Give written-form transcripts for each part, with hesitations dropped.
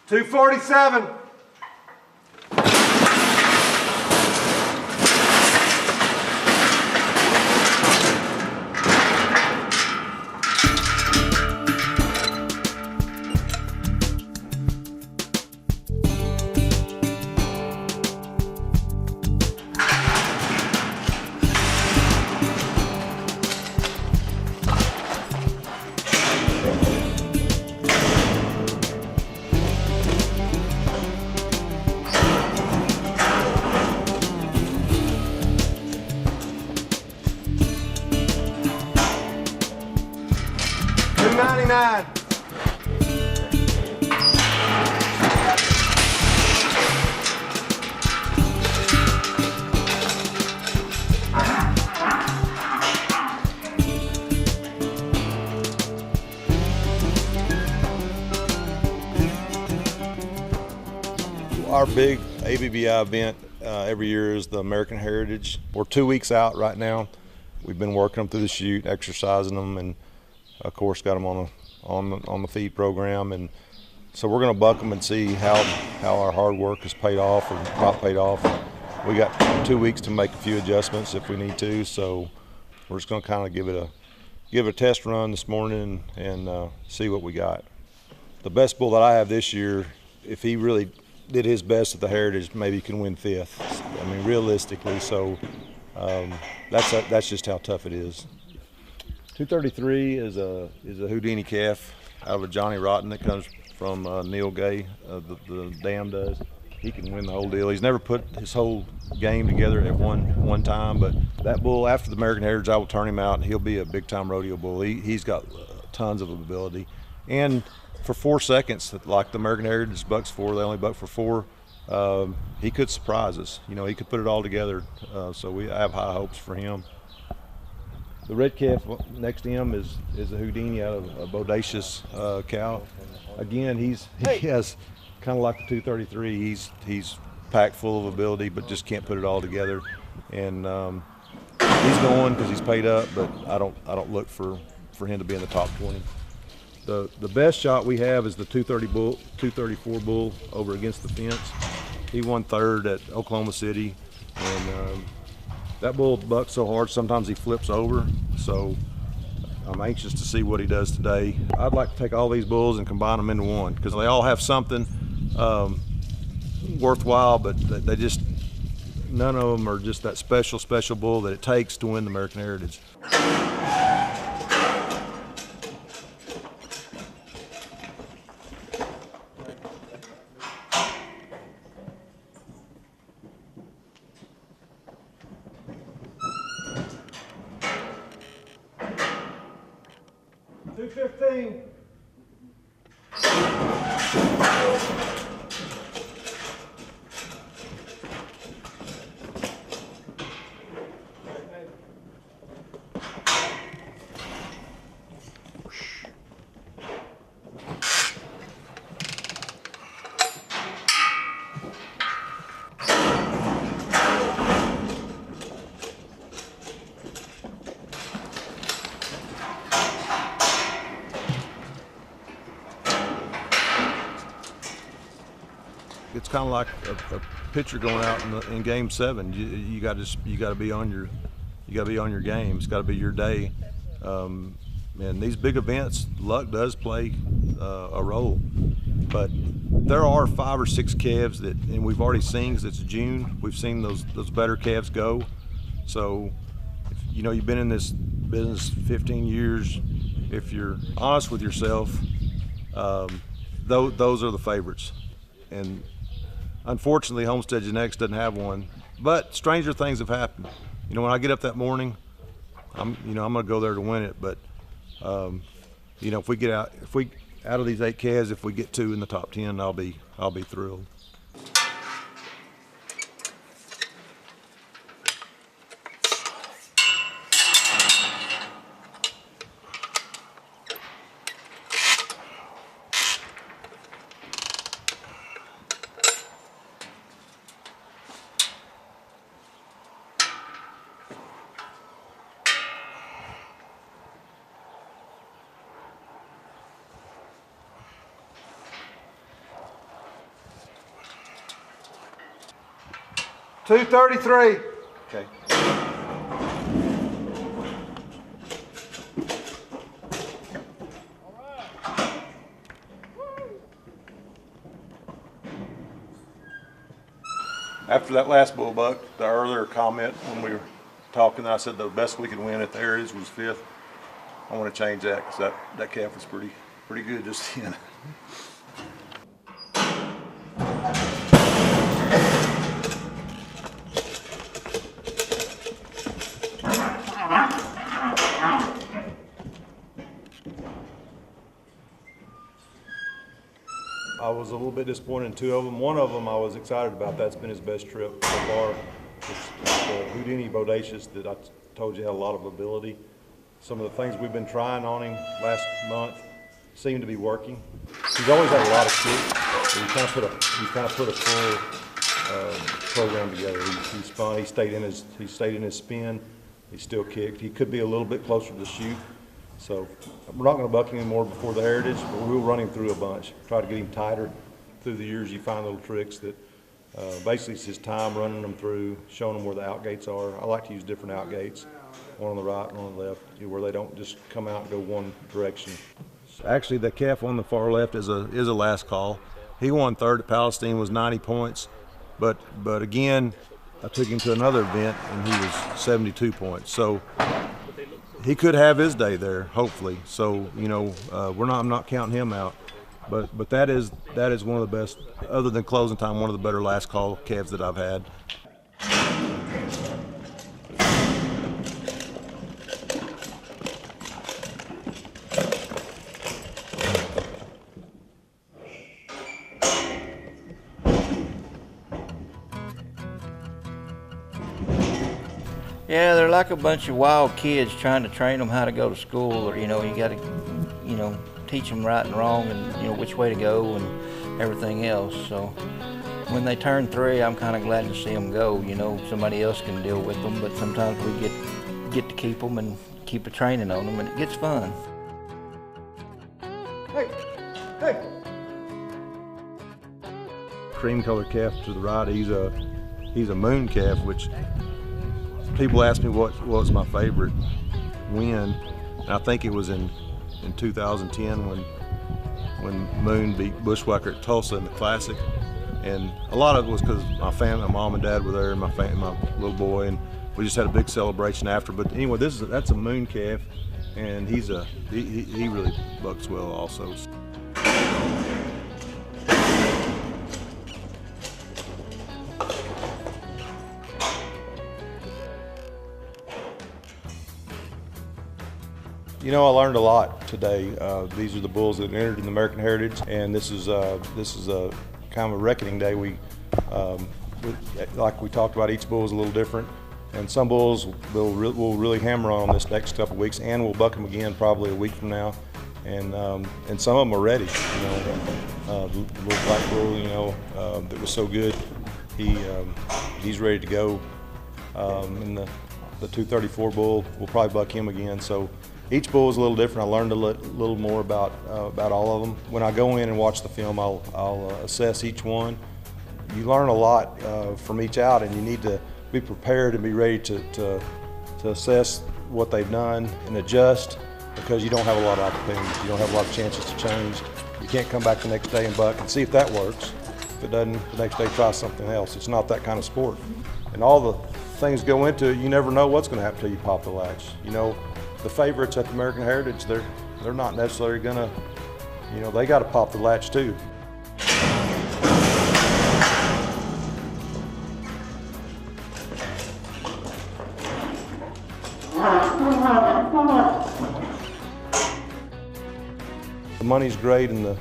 247. $299. Our big ABBI event every year is the American Heritage. We're 2 weeks out right now. We've been working them through the chute, exercising them, and of course got them on the feed program. And so we're going to buck them and see how our hard work has paid off or not paid off. We got 2 weeks to make a few adjustments if we need to. So we're just going to kind of give it a test run this morning and see what we got. The best bull that I have this year, if he really did his best at the Heritage, maybe he can win 5th. I mean, realistically, so that's just how tough it is. 233 is a Houdini calf out of a Johnny Rotten that comes from Neil Gay, the dam does. He can win the whole deal. He's never put his whole game together at one time, but that bull, after the American Heritage, I will turn him out and he'll be a big time rodeo bull. He's got tons of ability. And for 4 seconds, like the American Heritage bucks for, they only buck for 4. He could surprise us. You know, he could put it all together. So I have high hopes for him. The red calf next to him is a Houdini out of a bodacious cow. Again, he has kind of like the 233. He's packed full of ability, but just can't put it all together. And he's going because he's paid up, but I don't look for him to be in the top 20. The best shot we have is the 234 bull over against the fence. He won 3rd at Oklahoma City, and that bull bucks so hard sometimes he flips over. So I'm anxious to see what he does today. I'd like to take all these bulls and combine them into one because they all have something worthwhile, but they just, none of them are just that special bull that it takes to win the American Heritage. $215. It's kind of like a pitcher going out in Game 7. You got to be on your game. It's got to be your day. And these big events, luck does play a role. But there are 5 or 6 calves that, and we've already seen, because it's June, we've seen those better calves go. So, you know, you've been in this business 15 years. If you're honest with yourself, those are the favorites. And unfortunately, Homestead Genetics doesn't have one, but stranger things have happened. You know, when I get up that morning, I'm going to go there to win it. But you know, if we out of these 8 calves, if we get 2 in the top 10, I'll be thrilled. 233. Okay. After that last bull buck, the earlier comment when we were talking, I said the best we could win at the Heritage was 5th. I want to change that because that calf was pretty good just then. I was a little bit disappointed in 2 of them. One of them I was excited about. That's been his best trip so far. It's the Houdini Bodacious that I told you had a lot of ability. Some of the things we've been trying on him last month seem to be working. He's always had a lot of kick, but he kind of put a full program together. He spun. He stayed in his spin. He still kicked. He could be a little bit closer to the chute. So we're not going to buck him anymore before the Heritage, but we'll run him through a bunch. Try to get him tighter. Through the years, you find little tricks that basically it's his time running them through, showing them where the outgates are. I like to use different outgates, one on the right, one on the left, where they don't just come out and go one direction. Actually, the calf on the far left is a last call. He won 3rd at Palestine, was 90 points, but again, I took him to another event and he was 72 points. So he could have his day there, hopefully. So I'm not counting him out, but that is one of the best, other than closing time, one of the better last call calves that I've had. Yeah, they're like a bunch of wild kids trying to train them how to go to school, or you got to, teach them right and wrong, and which way to go and everything else. So when they turn 3, I'm kind of glad to see them go. Somebody else can deal with them, but sometimes we get to keep them and keep a training on them, and it gets fun. Hey. Cream colored calf to the right. He's a moon calf, which people ask me what's my favorite win, and I think it was in 2010 when Moon beat Bushwhacker at Tulsa in the Classic, and a lot of it was because my family, my mom and dad were there, and my little boy, and we just had a big celebration after. But anyway, that's a Moon calf, and he really bucks well also. I learned a lot today. These are the bulls that entered in the American Heritage, and this is a kind of a reckoning day. Like we talked about, each bull is a little different, and some bulls we'll really hammer on this next couple of weeks, and we'll buck them again probably a week from now, and some of them are ready. The little black bull, that was so good, he's ready to go. And the 234 bull, we'll probably buck him again. So each bull is a little different. I learned a little more about all of them. When I go in and watch the film, I'll assess each one. You learn a lot from each out, and you need to be prepared and be ready to assess what they've done and adjust, because you don't have a lot of opportunities. You don't have a lot of chances to change. You can't come back the next day and buck and see if that works. If it doesn't, the next day try something else. It's not that kind of sport. And all the things go into it. You never know what's going to happen until you pop the latch. The favorites at the American Heritage, they're not necessarily gonna, they got to pop the latch too. The money's great and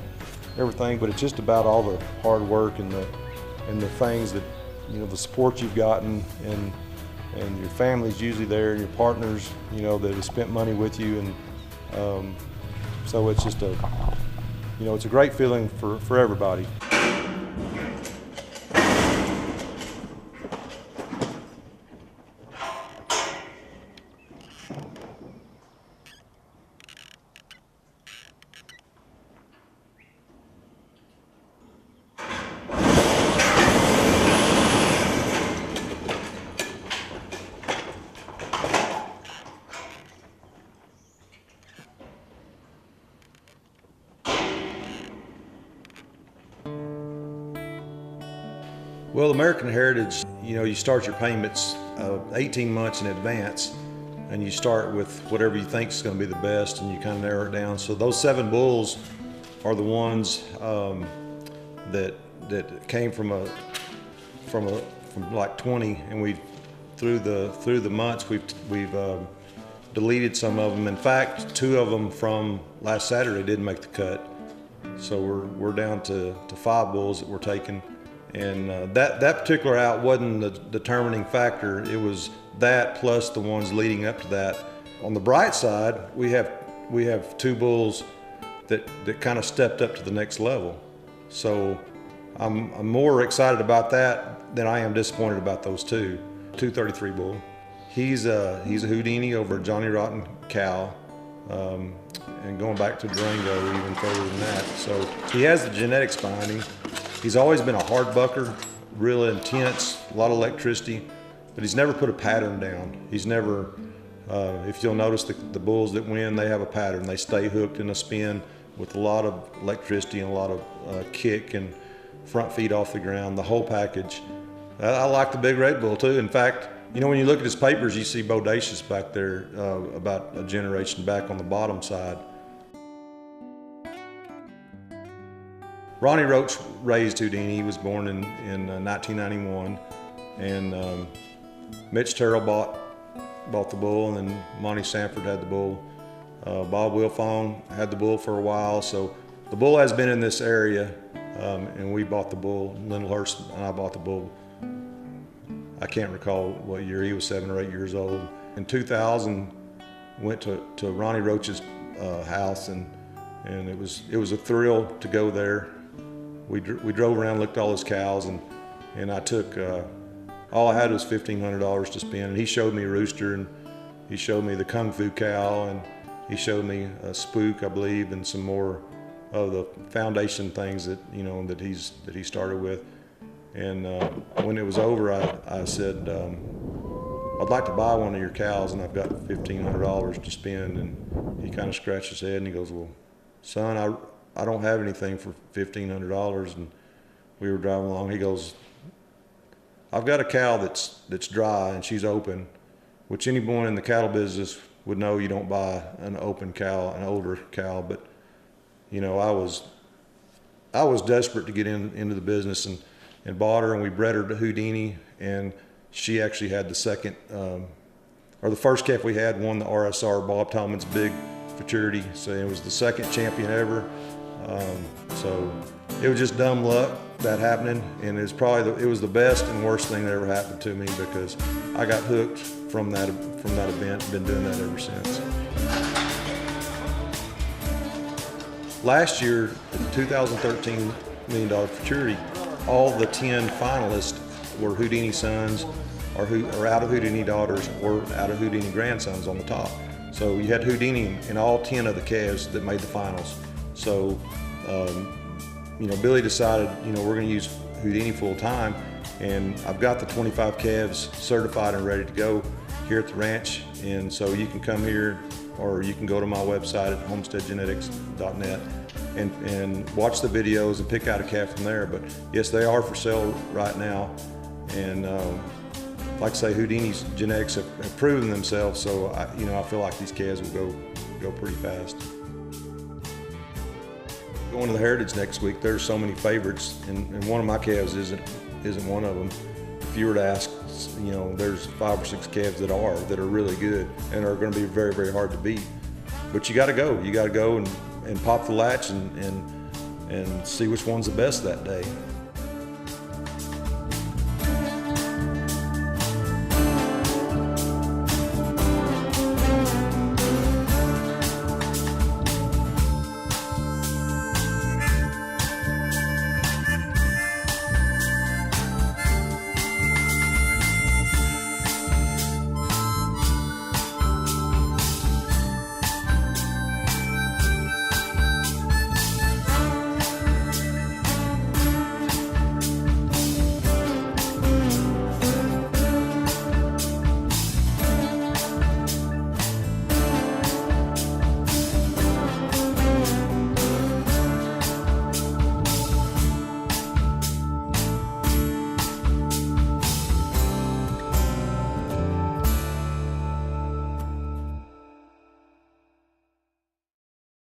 everything, but it's just about all the hard work and the things that, the support you've gotten, and your family's usually there, and your partners, that have spent money with you, and so it's just it's a great feeling for everybody. Well, American Heritage, you start your payments 18 months in advance, and you start with whatever you think is going to be the best, and you kind of narrow it down. So those 7 bulls are the ones that came from like 20, and we through the months we've deleted some of them. In fact, 2 of them from last Saturday didn't make the cut, so we're down to 5 bulls that we're taking. And that particular out wasn't the determining factor. It was that plus the ones leading up to that. On the bright side, we have 2 bulls that kind of stepped up to the next level. So I'm more excited about that than I am disappointed about those 2. 233 bull. He's a Houdini over a Johnny Rotten cow, and going back to Durango even further than that. So he has the genetics behind him. He's always been a hard bucker, real intense, a lot of electricity, but he's never put a pattern down. He's never, if you'll notice the bulls that win, they have a pattern. They stay hooked in a spin with a lot of electricity and a lot of kick and front feet off the ground, the whole package. I like the big red bull too. In fact, when you look at his papers, you see Bodacious back there, about a generation back on the bottom side. Ronnie Roach raised Houdini. He was born in 1991, and Mitch Terrell bought the bull, and then Monty Sanford had the bull. Bob Wilfong had the bull for a while, so the bull has been in this area, and we bought the bull. Lindlehurst and I bought the bull. I can't recall what year. He was 7 or 8 years old. In 2000, went to Ronnie Roach's house, and it was a thrill to go there. We drove around, looked at all his cows, and I took, all I had was $1,500 to spend. And he showed me a rooster, and he showed me the Kung Fu cow, and he showed me a spook, I believe, and some more of the foundation things that that he started with. And when it was over, I said, I'd like to buy one of your cows, and I've got $1,500 to spend. And he kind of scratched his head, and he goes, well, son, I don't have anything for $1,500. And we were driving along. He goes, I've got a cow that's dry and she's open, which anyone in the cattle business would know you don't buy an open cow, an older cow. But I was desperate to get into the business, and bought her, and we bred her to Houdini, and she actually had the second, or the first calf we had won the RSR, Bob Tallman's big futurity, so it was the second champion ever. So it was just dumb luck that happening, and it was the best and worst thing that ever happened to me, because I got hooked from that event, been doing that ever since. Last year, the 2013 $1 million futurity, all the 10 finalists were Houdini sons, or out of Houdini daughters, or out of Houdini grandsons on the top. So you had Houdini in all 10 of the calves that made the finals. So, Billy decided, we're going to use Houdini full time, and I've got the 25 calves certified and ready to go here at the ranch. And so you can come here, or you can go to my website at homesteadgenetics.net and watch the videos and pick out a calf from there. But yes, they are for sale right now. And like I say, Houdini's genetics have proven themselves, so I feel like these calves will go pretty fast. Going to the Heritage next week, there's so many favorites, and one of my calves isn't one of them. If you were to ask, there's 5 or 6 calves that are really good and are going to be very, very hard to beat. But you got to go. You got to go and pop the latch and see which one's the best that day.